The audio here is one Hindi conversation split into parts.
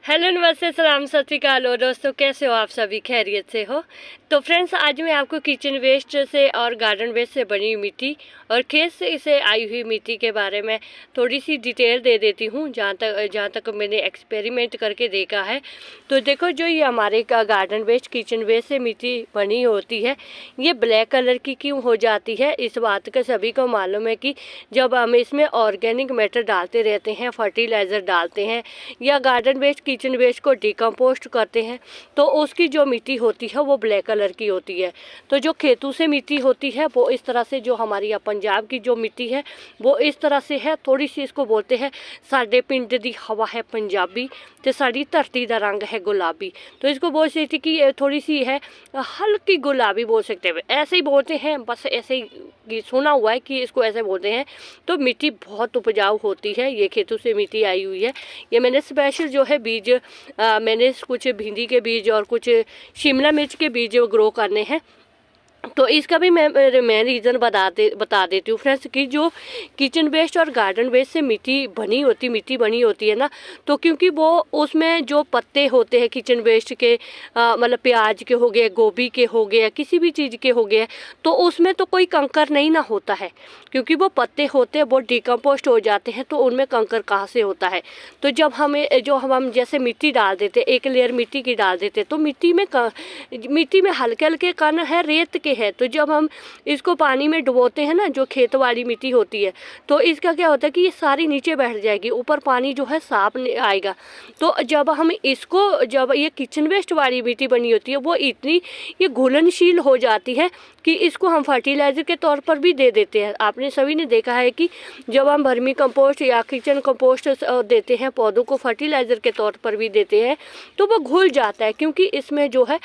हेलो, नमस्ते, सलाम, सत श्री अकाल। और दोस्तों, कैसे हो आप सभी? खैरियत से हो? तो फ्रेंड्स, आज मैं आपको किचन वेस्ट से और गार्डन वेस्ट से बनी हुई मिट्टी और खेत से इसे आई हुई मिट्टी के बारे में थोड़ी सी डिटेल दे देती हूँ, जहाँ तक मैंने एक्सपेरिमेंट करके देखा है। तो देखो, जो ये हमारे गार्डन वेस्ट किचन वेस्ट से मिट्टी बनी होती है, ये ब्लैक कलर की क्यों हो जाती है, इस बात का सभी को मालूम है कि जब हम इसमें ऑर्गेनिक मैटर डालते रहते हैं, फर्टिलाइज़र डालते हैं या गार्डन वेस्ट किचन वेस्ट को डिकम्पोस्ट करते हैं, तो उसकी जो मिट्टी होती है वो ब्लैक कलर की होती है। तो जो खेतों से मिट्टी होती है वो इस तरह से, जो हमारी पंजाब की जो मिट्टी है वो इस तरह से है। थोड़ी सी इसको बोलते हैं साडे पिंड दी हवा है पंजाबी ते साड़ी धरती का रंग है गुलाबी। तो इसको बोल सकते कि ये थोड़ी सी है हल्की गुलाबी बोल सकते हैं, ऐसे ही बोलते हैं, बस ऐसे ही सुना हुआ है कि इसको ऐसे बोलते हैं। तो मिट्टी बहुत उपजाऊ होती है, ये खेतों से मिट्टी आई हुई है। ये मैंने स्पेशल जो है बीज मैंने कुछ भिंडी के बीज और कुछ शिमला मिर्च के बीज ग्रो करने हैं। तो इसका भी मैं रीज़न बता देती हूँ फ्रेंड्स कि जो किचन वेस्ट और गार्डन वेस्ट से मिट्टी बनी होती है ना, तो क्योंकि वो उसमें जो पत्ते होते हैं किचन वेस्ट के, मतलब प्याज के हो गए, गोभी के हो गए, किसी भी चीज़ के हो गए, तो उसमें तो कोई कंकर नहीं ना होता है, क्योंकि वो पत्ते होते हैं वो डिकम्पोस्ट हो जाते हैं, तो उनमें कंकर कहाँ से होता है। तो जब हम जैसे मिट्टी डाल देते, एक लेयर मिट्टी की डाल देते, तो मिट्टी में हल्के हल्के कण है, रेत के है। तो जब हम इसको पानी में डुबोते हैं ना, जो खेत वाली मिट्टी होती है, तो इसका क्या होता है कि ये सारी नीचे बैठ जाएगी, ऊपर पानी जो है साफ आएगा। तो जब ये किचन वेस्ट वाली मिट्टी बनी होती है, वो इतनी ये घुलनशील हो जाती है कि इसको हम फर्टिलाइज़र के तौर पर भी दे देते हैं। आपने सभी ने देखा है कि जब हम वर्मी कंपोस्ट या किचन कंपोस्ट देते हैं, पौधों को फर्टिलाइज़र के तौर पर भी देते हैं, तो वो घुल जाता है, क्योंकि इसमें जो है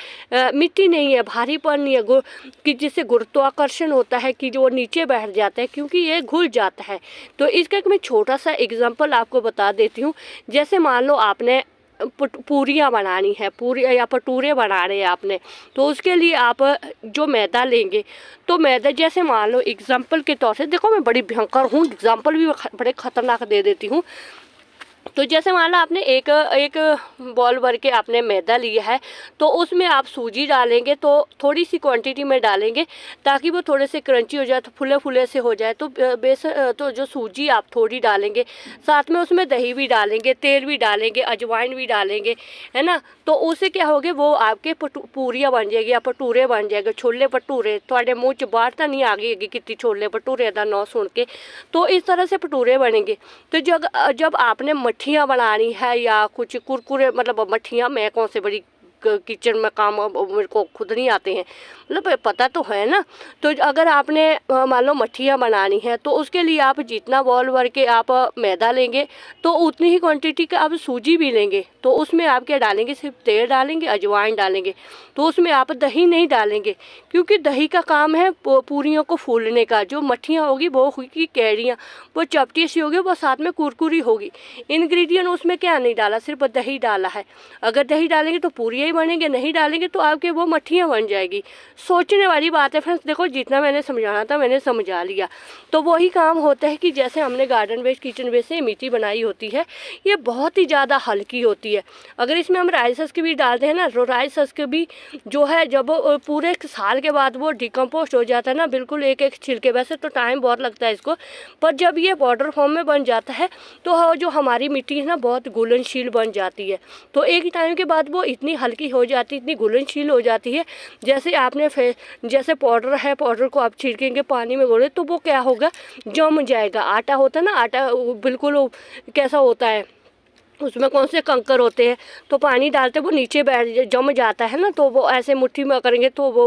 मिट्टी नहीं है, भारीपन नहीं है, कि जिससे गुरुत्वाकर्षण होता है कि जो वो नीचे बैठ जाता है, क्योंकि ये घुल जाता है। तो इसका एक मैं छोटा सा एग्जांपल आपको बता देती हूँ। जैसे मान लो आपने पूरियाँ बनानी है, पूरी या भटूरे बना रहे हैं आपने, तो उसके लिए आप जो मैदा लेंगे, तो मैदा जैसे मान लो एग्जांपल के तौर से, देखो मैं बड़ी भयंकर हूँ, एग्जांपल भी बड़े खतरनाक दे देती हूँ। तो जैसे मान लो आपने एक बॉल भर के आपने मैदा लिया है, तो उसमें आप सूजी डालेंगे, तो थोड़ी सी क्वांटिटी में डालेंगे ताकि वो थोड़े से क्रंची हो जाए, तो फुले फुले से हो जाए। तो तो जो सूजी आप थोड़ी डालेंगे, साथ में उसमें दही भी डालेंगे, तेल भी डालेंगे, अजवाइन भी डालेंगे, है ना। तो उससे क्या होगा, वो आपके पूरियाँ बन जाएगी या भटूरे बन जाएंगे, छोले भटूरे। थोड़े मुँह च बाहर तो नहीं आ गई कितनी छोले भटूरे का नाम सुन के। तो इस तरह से भटूरे बनेंगे। तो जब आपने मट्ठियाँ बनानी है या कुछ कुरकुरे, मतलब मट्ठियाँ, मैं कौन से बड़ी किचन में काम मेरे को खुद नहीं आते हैं, मतलब पता तो है ना। तो अगर आपने मान लो मट्ठियाँ बनानी है, तो उसके लिए आप जितना बॉल भर के आप मैदा लेंगे, तो उतनी ही क्वांटिटी का आप सूजी भी लेंगे। तो उसमें आप क्या डालेंगे, सिर्फ तेल डालेंगे, अजवाइन डालेंगे। तो उसमें आप दही नहीं डालेंगे, क्योंकि दही का काम है पूरियों को फूलने का। जो मट्ठियाँ होगी वो होगी कैरियाँ, वो चपटी सी होगी, वो साथ में कुरकुरी होगी। इंग्रेडिएंट उसमें क्या नहीं डाला, सिर्फ दही डाला है। अगर दही डालेंगे तो पूरियाँ बनेंगे, नहीं डालेंगे तो आपके वो मट्ठियाँ बन जाएगी। सोचने वाली बात है फ्रेंड्स। देखो, जितना मैंने समझाना था मैंने समझा लिया। तो वही काम होता है कि जैसे हमने गार्डन वेस्ट किचन वेस्ट से मिट्टी बनाई होती है, ये बहुत ही ज़्यादा हल्की होती है। अगर इसमें हम राइस हस्क भी डालते हैं ना, तो राइस हस्क भी जो है, जब पूरे साल के बाद वो डिकम्पोस्ट हो जाता है ना, बिल्कुल एक एक छिलके, वैसे तो टाइम बहुत लगता है इसको, पर जब ये पाउडर फॉर्म में बन जाता है, तो जो हमारी मिट्टी है ना, बहुत घुलनशील बन जाती है। तो एक टाइम के बाद वो इतनी हल्की हो जाती, इतनी घुलनशील हो जाती है, जैसे आपने जैसे पाउडर है, पाउडर को आप छिड़केंगे पानी में घोले, तो वो क्या होगा, जम जाएगा। आटा होता है ना, आटा बिल्कुल कैसा होता है, उसमें कौन से कंकर होते हैं, तो पानी डालते वो नीचे बैठ जम जाता है ना, तो वो ऐसे मुट्ठी में करेंगे तो वो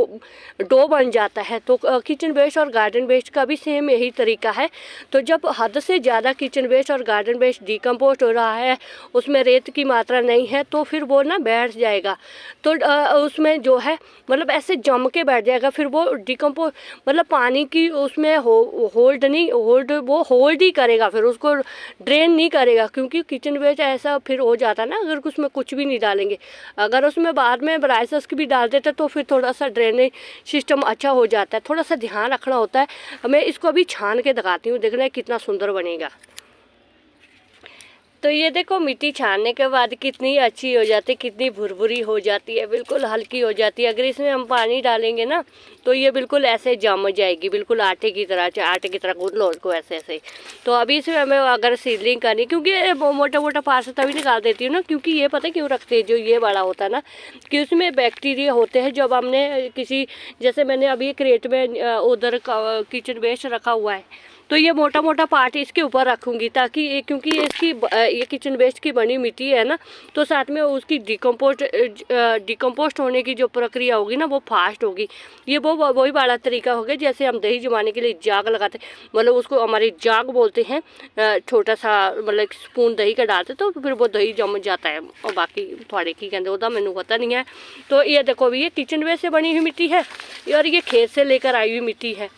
डो बन जाता है। तो किचन वेस्ट और गार्डन वेस्ट का भी सेम यही तरीका है। तो जब हद से ज़्यादा किचन वेस्ट और गार्डन वेस्ट डिकम्पोस्ट हो रहा है, उसमें रेत की मात्रा नहीं है, तो फिर वो ना बैठ जाएगा। तो उसमें जो है, मतलब ऐसे जम के बैठ जाएगा, फिर वो डिकम्पोस्ट, मतलब पानी की उसमें होल्ड ही करेगा, फिर उसको ड्रेन नहीं करेगा, क्योंकि किचन वेस्ट ऐसा फिर हो जाता है ना, अगर उसमें कुछ भी नहीं डालेंगे। अगर उसमें बाद में राइस हस्क भी डाल देते तो फिर थोड़ा सा ड्रेनेज सिस्टम अच्छा हो जाता है। थोड़ा सा ध्यान रखना होता है। मैं इसको अभी छान के दिखाती हूँ, देखना है कितना सुंदर बनेगा। तो ये देखो मिट्टी छानने के बाद कितनी अच्छी हो जाती है, कितनी भुरभुरी हो जाती है, बिल्कुल हल्की हो जाती है। अगर इसमें हम पानी डालेंगे ना तो ये बिल्कुल ऐसे जम जाएगी, बिल्कुल आटे की तरह, आटे की तरह गूंद लो उसको ऐसे ऐसे। तो अभी इसमें हमें अगर सीडलिंग करनी, क्योंकि मोटा मोटा पार्ट तभी निकाल देती हूँ ना, क्योंकि ये पता है क्यों रखते हैं, जो ये बड़ा होता है ना कि उसमें बैक्टीरिया होते हैं। जब हमने किसी, जैसे मैंने अभी क्रेट में उधर किचन वेस्ट रखा हुआ है, तो ये मोटा मोटा पार्ट इसके ऊपर रखूँगी, ताकि क्योंकि इसकी ये किचन वेस्ट की बनी मिट्टी है ना, तो साथ में उसकी डिकम्पोस्ट होने की जो प्रक्रिया होगी ना वो फास्ट होगी। ये वही बड़ा तरीका होगा जैसे हम दही जमाने के लिए जाग लगाते, मतलब उसको हमारे जाग बोलते हैं। छोटा सा मतलब स्पून दही का डालते तो फिर वो दही जम जाता है, और बाकी थोड़े की कहते होता मैंने पता नहीं है। तो ये देखो अभी ये किचन वेस्ट से बनी हुई मिट्टी है और ये खेत से लेकर आई हुई मिट्टी है।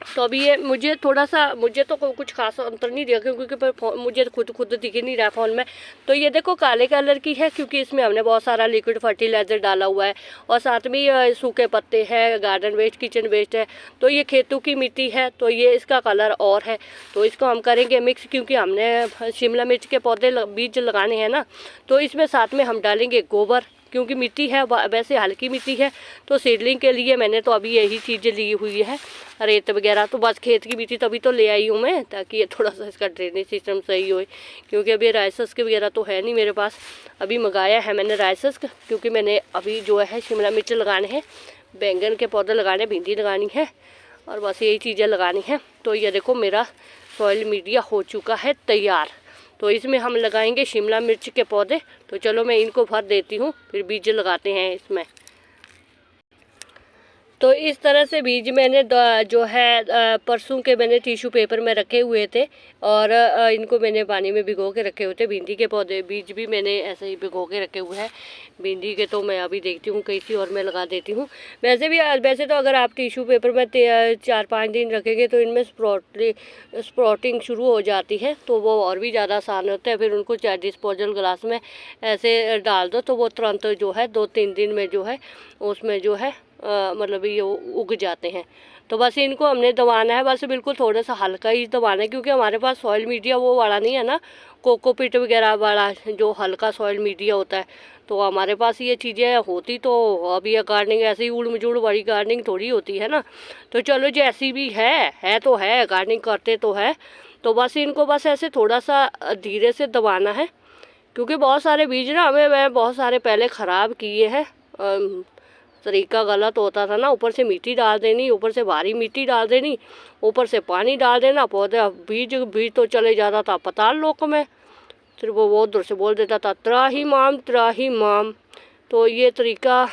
तो अभी ये मुझे थोड़ा सा, मुझे तो कुछ खास अंतर नहीं दिखा क्योंकि मुझे खुद दिख ही नहीं रहा फ़ोन में। तो ये देखो काले कलर की है क्योंकि इसमें हमने बहुत सारा लिक्विड फर्टिलाइज़र डाला हुआ है, और साथ में ये सूखे पत्ते हैं, गार्डन वेस्ट, किचन वेस्ट है। तो ये खेतों की मिट्टी है, तो ये इसका कलर और है। तो इसको हम करेंगे मिक्स, क्योंकि हमने शिमला मिर्च के पौधे बीज लगाने हैं ना, तो इसमें साथ में हम डालेंगे गोबर, क्योंकि मिट्टी है वैसे हल्की मिट्टी है। तो सीडलिंग के लिए मैंने तो अभी यही चीज़ें ली हुई है, रेत वगैरह। तो बस खेत की मिट्टी तभी तो ले आई हूँ मैं, ताकि ये थोड़ा सा इसका ड्रेनेज सिस्टम सही हो, क्योंकि अभी राइसस के वगैरह तो है नहीं मेरे पास। अभी मंगाया है मैंने राइसस, क्योंकि मैंने अभी जो है शिमला मिर्च लगाने हैं, बैंगन के पौधे लगाने, भिंडी लगानी है, और बस यही चीज़ें लगानी है। तो ये देखो मेरा सॉइल मीडिया हो चुका है तैयार। तो इसमें हम लगाएंगे शिमला मिर्च के पौधे। तो चलो मैं इनको भर देती हूँ, फिर बीज लगाते हैं इसमें। तो इस तरह से बीज मैंने जो है परसों के मैंने टिश्यू पेपर में रखे हुए थे, और इनको मैंने पानी में भिगो के रखे हुए थे। भिंडी के पौधे बीज भी मैंने ऐसे ही भिगो के रखे हुए हैं। भिंडी के तो मैं अभी देखती हूँ किसी और में लगा देती हूँ। वैसे तो अगर आप टिश्यू पेपर में 4-5 दिन रखेंगे तो इनमें स्प्राउटिंग शुरू हो जाती है, तो वो और भी ज़्यादा आसान होता है। फिर उनको चाहे डिस्पोजल ग्लास में ऐसे डाल दो तो वो तुरंत जो है 2-3 दिन में जो है उसमें जो है मतलब ये उग जाते हैं। तो बस इनको हमने दबाना है, बस बिल्कुल थोड़ा सा हल्का ही दबाना है, क्योंकि हमारे पास सॉइल मीडिया वो वाला नहीं है ना, कोकोपीट वगैरह वाला जो हल्का सॉइल मीडिया होता है। तो हमारे पास ये चीज़ें होती तो अभी ये गार्डनिंग ऐसे ही उड़ मजूड़ बड़ी गार्डनिंग थोड़ी होती है ना। तो चलो जैसी भी है तो है, गार्डनिंग करते तो है। तो बस इनको बस ऐसे थोड़ा सा धीरे से दबाना है, क्योंकि बहुत सारे बीज ना मैं बहुत सारे पहले ख़राब किए हैं। तरीका गलत होता था ना, ऊपर से मिट्टी डाल देनी, ऊपर से भारी मिट्टी डाल देनी, ऊपर से पानी डाल देना, पौधे बीज तो चले जाता था पताल लोक में। फिर वो उधर से बोल देता था त्राही माम। तो ये तरीका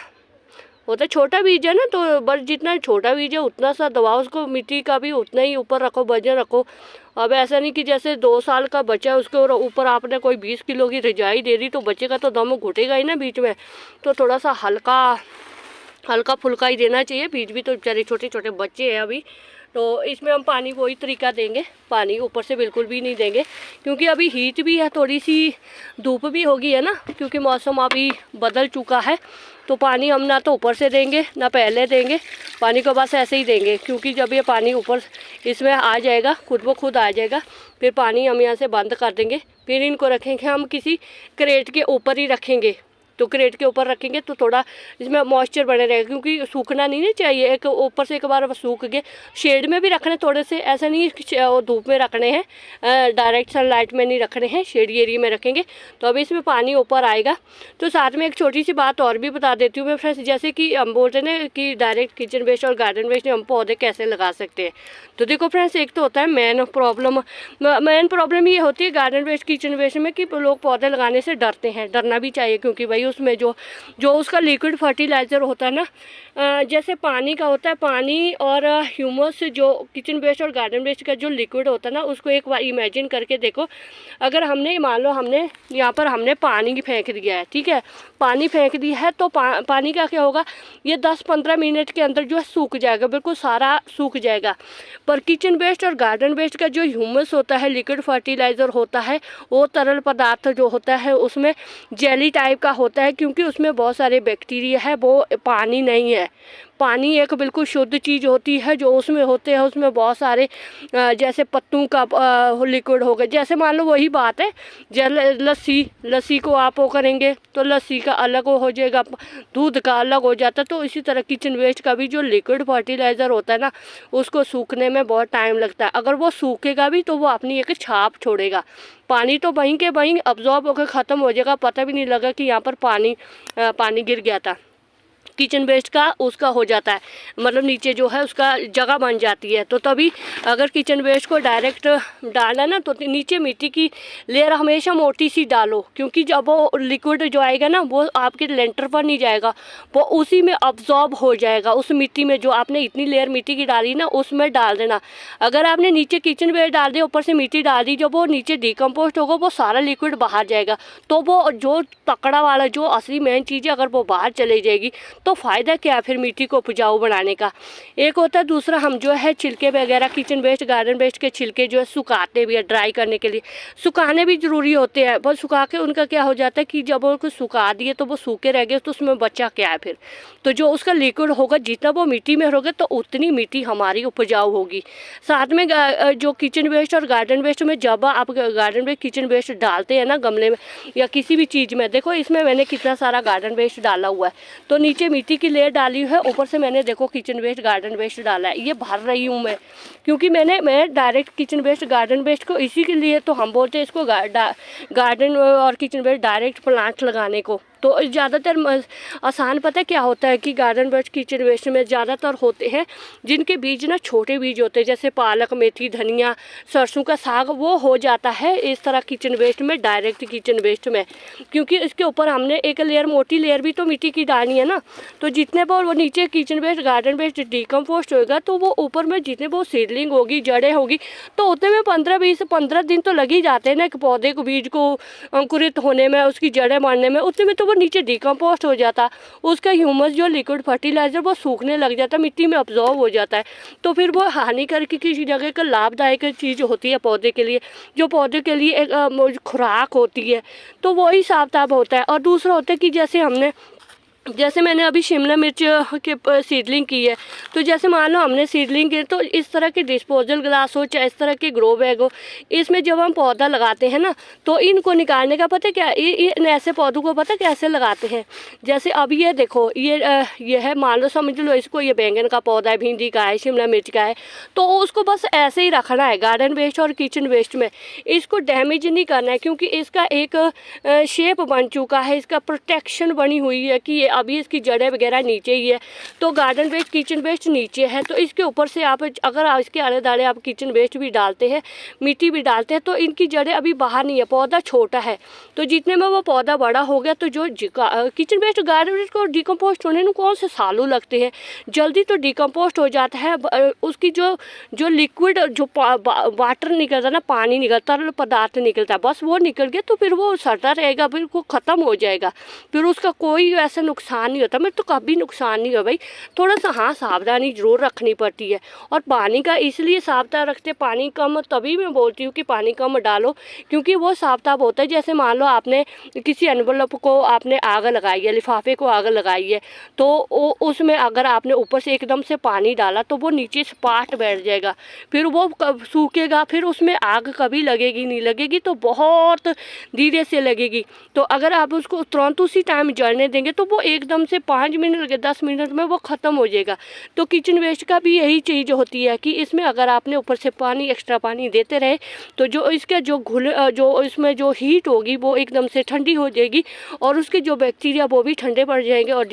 होता है। छोटा बीज है ना, तो बस जितना छोटा बीज है उतना सा दबाओ उसको, मिट्टी का भी उतना ही ऊपर रखो, वजन रखो। अब ऐसा नहीं कि जैसे 2 साल का बच्चा है उसके ऊपर आपने कोई 20 किलो की रजाई दे दी, तो बच्चे का तो दम घुटेगा ही ना बीच में। तो थोड़ा सा हल्का फुल्का ही देना चाहिए। बीज भी तो बेचारे छोटे छोटे बच्चे हैं अभी। तो इसमें हम पानी वही तरीका देंगे, पानी ऊपर से बिल्कुल भी नहीं देंगे, क्योंकि अभी हीट भी है, थोड़ी सी धूप भी होगी है ना, क्योंकि मौसम अभी बदल चुका है। तो पानी हम ना तो ऊपर से देंगे ना पहले देंगे, पानी को बस ऐसे ही देंगे, क्योंकि जब ये पानी ऊपर इसमें आ जाएगा खुद आ जाएगा, फिर पानी हम यहाँ से बंद कर देंगे। फिर इनको रखेंगे हम किसी क्रेट के ऊपर ही रखेंगे। तो क्रेट के ऊपर रखेंगे तो थोड़ा इसमें मॉइस्चर बने रहेगा, क्योंकि सूखना नहीं चाहिए। एक ऊपर से एक बार सूख गए, शेड में भी रखने थोड़े से, ऐसा नहीं कि धूप में रखने हैं, डायरेक्ट सनलाइट में नहीं रखने हैं, शेडी एरिया में रखेंगे। तो अभी इसमें पानी ऊपर आएगा। तो साथ में एक छोटी सी बात और भी बता देती हूँ मैं फ्रेंड्स, जैसे कि हम बोलते हैं ना कि डायरेक्ट किचन वेस्ट और गार्डन वेस्ट में हम पौधे कैसे लगा सकते हैं। तो देखो फ्रेंड्स, एक तो होता है मेन प्रॉब्लम ये होती है गार्डन वेस्ट किचन वेस्ट में कि लोग पौधे लगाने से डरते हैं। डरना भी चाहिए, क्योंकि भाई उसमें जो उसका लिक्विड फर्टिलाइज़र होता है ना, जैसे पानी का होता है, पानी और ह्यूमस जो किचन वेस्ट और गार्डन वेस्ट का जो लिक्विड होता है ना, उसको एक बार इमेजिन करके देखो। अगर हमने मान लो हमने यहाँ पर हमने पानी फेंक दिया है, ठीक है, पानी फेंक दिया है, तो पानी का क्या होगा, ये 10-15 मिनट के अंदर जो है सूख जाएगा, बिल्कुल सारा सूख जाएगा। पर किचन वेस्ट और गार्डन वेस्ट का जो ह्यूमस होता है, लिक्विड फर्टिलाइज़र होता है, वो तरल पदार्थ जो होता है उसमें जेली टाइप का होता है, क्योंकि उसमें बहुत सारे बैक्टीरिया है, वो पानी नहीं है। पानी एक बिल्कुल शुद्ध चीज़ होती है, जो उसमें होते हैं उसमें बहुत सारे जैसे पत्तों का लिक्विड हो गया। जैसे मान लो वही बात है, लस्सी को आप वो करेंगे तो लस्सी का अलग हो जाएगा, दूध का अलग हो जाता है। तो इसी तरह किचन वेस्ट का भी जो लिक्विड फर्टिलाइज़र होता है ना, उसको सूखने में बहुत टाइम लगता है। अगर वो सूखेगा भी तो वो अपनी एक छाप छोड़ेगा। पानी तो वहीं के वहीं अब्जॉर्ब होकर ख़त्म हो जाएगा, पता भी नहीं लगा कि यहाँ पर पानी गिर गया था। किचन वेस्ट का उसका हो जाता है, मतलब नीचे जो है उसका जगह बन जाती है। तो तभी अगर किचन वेस्ट को डायरेक्ट डालना ना, तो नीचे मिट्टी की लेयर हमेशा मोटी सी डालो, क्योंकि जब वो लिक्विड जो आएगा ना वो आपके लेंटर पर नहीं जाएगा, वो उसी में अब्जॉर्ब हो जाएगा। उस मिट्टी में जो आपने इतनी लेयर मिट्टी की डाली ना उसमें डाल देना। अगर आपने नीचे किचन वेस्ट डाल दिया, ऊपर से मिट्टी डाल दी, जब वो नीचे डिकम्पोस्ट होगा वो सारा लिक्विड बाहर जाएगा। तो वो जो तकड़ा वाला जो असली मेन चीज़ है, अगर वो बाहर चली जाएगी तो फ़ायदा क्या फिर मिट्टी को उपजाऊ बनाने का। एक होता है, दूसरा हम जो है छिलके वगैरह किचन वेस्ट गार्डन वेस्ट के छिलके जो है सुखाते भी है ड्राई करने के लिए। सुखाने भी ज़रूरी होते हैं, बस सुखा के उनका क्या हो जाता है कि जब उनको सुखा दिए तो वो सूखे रह गए, तो उसमें बचा क्या है फिर। तो जो उसका लिक्विड होगा जितना वो मिट्टी में होगा तो उतनी मिट्टी हमारी उपजाऊ होगी। साथ में जो किचन वेस्ट और गार्डन वेस्ट में जब आप गार्डन वेस्ट किचन वेस्ट डालते हैं ना गमले में या किसी भी चीज़ में, देखो इसमें मैंने कितना सारा गार्डन वेस्ट डाला हुआ है। तो नीचे मिट्टी की लेयर डाली है, ऊपर से मैंने देखो किचन वेस्ट गार्डन वेस्ट डाला है। ये भर रही हूँ मैं, क्योंकि मैं direct kitchen waste garden waste को इसी के लिए तो हम बोलते हैं इसको गार्डन और किचन वेस्ट डायरेक्ट प्लांट लगाने को। तो ज़्यादातर आसान पता है क्या होता है कि गार्डन वेस्ट किचन वेस्ट में ज़्यादातर होते हैं जिनके बीज ना छोटे बीज होते हैं, जैसे पालक मेथी धनिया सरसों का साग, वो हो जाता है इस तरह किचन वेस्ट में, डायरेक्ट किचन वेस्ट में। क्योंकि इसके ऊपर हमने एक लेयर मोटी लेयर भी तो मिट्टी की डालनी है ना। तो जितने वो नीचे kitchen waste garden waste decompost होगा तो वो ऊपर में जितने वो सीडलिंग होगी जड़ें होगी तो उतने में 15 दिन तो लग ही जाते हैं ना एक पौधे को बीज को अंकुरित होने में, उसकी जड़ें मारने में। उतने में तो वो नीचे डिकम्पोस्ट हो जाता, उसका ह्यूमस जो लिक्विड फर्टिलाइजर वो सूखने लग जाता, मिट्टी में अब्जॉर्ब हो जाता है। तो फिर वो हानिकारक किसी जगह का लाभदायक चीज़ होती है पौधे के लिए, जो पौधे के लिए एक खुराक होती है। तो वही हिसाब किताब होता है। और दूसरा होता है कि जैसे मैंने अभी शिमला मिर्च के सीडलिंग की है, तो जैसे मान लो हमने सीडलिंग की तो इस तरह के डिस्पोजल ग्लास हो चाहे इस तरह के ग्रो बैग हो, इसमें जब हम पौधा लगाते हैं ना तो इनको निकालने का पता क्या, इन ऐसे पौधों को पता कैसे लगाते हैं। जैसे अब ये देखो ये है, मान लो समझ लो इसको, ये बैंगन का पौधा है, भिंडी का है, शिमला मिर्च का है, तो उसको बस ऐसे ही रखना है गार्डन वेस्ट और किचन वेस्ट में। इसको डैमेज नहीं करना है, क्योंकि इसका एक शेप बन चुका है, इसका प्रोटेक्शन बनी हुई है कि अभी इसकी जड़ें वगैरह नीचे ही है। तो गार्डन वेस्ट किचन वेस्ट नीचे है, तो इसके ऊपर से आप अगर इसके आले दाले आप किचन वेस्ट भी डालते हैं, मिट्टी भी डालते हैं, तो इनकी जड़ें अभी बाहर नहीं है, पौधा छोटा है। तो जितने में वो पौधा बड़ा हो गया तो जो किचन वेस्ट गार्डन वेस्ट को डिकम्पोस्ट होने में कौन से सालों लगते हैं, जल्दी तो डिकम्पोस्ट हो जाता है। उसकी जो लिक्विड जो वाटर निकलता ना, पानी निकलता, तरल पदार्थ निकलता है, बस वो निकल गया तो फिर वो सटा रहेगा, फिर वो ख़त्म हो जाएगा, फिर उसका कोई ऐसा नुकसान नहीं होता। मैं तो कभी नुकसान नहीं हुआ भाई, थोड़ा सा हाँ सावधानी ज़रूर रखनी पड़ती है। और पानी का इसलिए सावधान रखते, पानी कम तभी मैं बोलती हूँ कि पानी कम डालो, क्योंकि वो साफ होता है। जैसे मान लो आपने किसी एनवलप को आपने आग लगाई है, लिफाफे को आग लगाई है, तो उसमें अगर आपने ऊपर से एकदम से पानी डाला तो वो नीचे सपाट बैठ जाएगा, फिर वो सूखेगा, फिर उसमें आग कभी लगेगी नहीं, लगेगी तो बहुत धीरे से लगेगी। तो अगर आप उसको तुरंत उसी टाइम जलने देंगे तो वो एकदम से 5 मिनट लगे 10 मिनट में वो ख़त्म हो जाएगा। तो किचन वेस्ट का भी यही चीज़ होती है कि इसमें अगर आपने ऊपर से पानी एक्स्ट्रा पानी देते रहे तो जो इसके जो इसमें जो हीट होगी वो एकदम से ठंडी हो जाएगी और उसके जो बैक्टीरिया वो भी ठंडे पड़ जाएंगे और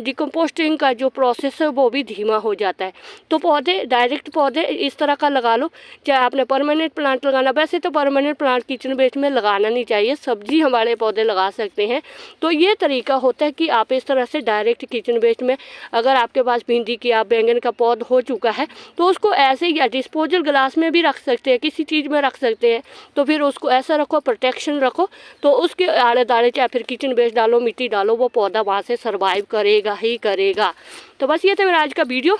डिकम्पोस्टिंग का जो प्रोसेस है वो भी धीमा हो जाता है। तो डायरेक्ट पौधे इस तरह का लगा लो, चाहे आपने परमानेंट प्लांट लगाना, वैसे तो परमानेंट प्लांट किचन वेस्ट में लगाना नहीं चाहिए, सब्जी हमारे पौधे लगा सकते हैं। तो ये तरीका होता है कि आप इस तरह से डायरेक्ट किचन वेस्ट में, अगर आपके पास भिंडी की या बैंगन का पौधा हो चुका है तो उसको ऐसे या डिस्पोजल ग्लास में भी रख सकते हैं, किसी चीज़ में रख सकते हैं। तो फिर उसको ऐसा रखो, प्रोटेक्शन रखो, तो उसके आड़े दाड़े चाहे फिर किचन वेस्ट डालो, मिट्टी डालो, वो पौधा वहाँ से सर्वाइव करेगा ही करेगा। तो बस ये था मेरा आज का वीडियो।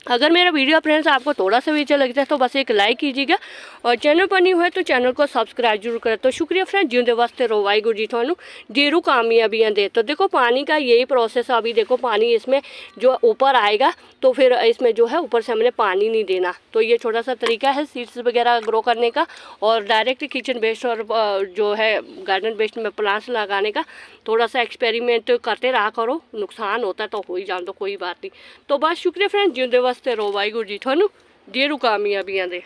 अगर मेरा वीडियो फ्रेंड्स आपको थोड़ा सा भी अच्छा लगता है तो बस एक लाइक कीजिएगा और चैनल पर नहीं हुए तो चैनल को सब्सक्राइब जरूर करें। तो शुक्रिया फ्रेंड्स, जिंदे वास्ते रो वाहिगुरू जी थानू ढेरों कामयाबियां दे। तो देखो पानी का यही प्रोसेस है। अभी देखो पानी इसमें जो ऊपर आएगा तो फिर इसमें जो है ऊपर से हमने पानी नहीं देना। तो ये छोटा सा तरीका है सीड्स वगैरह ग्रो करने का और डायरेक्ट किचन वेस्ट और जो है गार्डन वेस्ट में प्लांट्स लगाने का। थोड़ा सा एक्सपेरिमेंट करते रहा करो, नुकसान होता है तो हो ही जान, तो कोई बात नहीं। तो बस शुक्रिया फ्रेंड्स, जिंदे वास्ते रो वाहिगुरू जी थानू ढेरों कामयाबियां दे।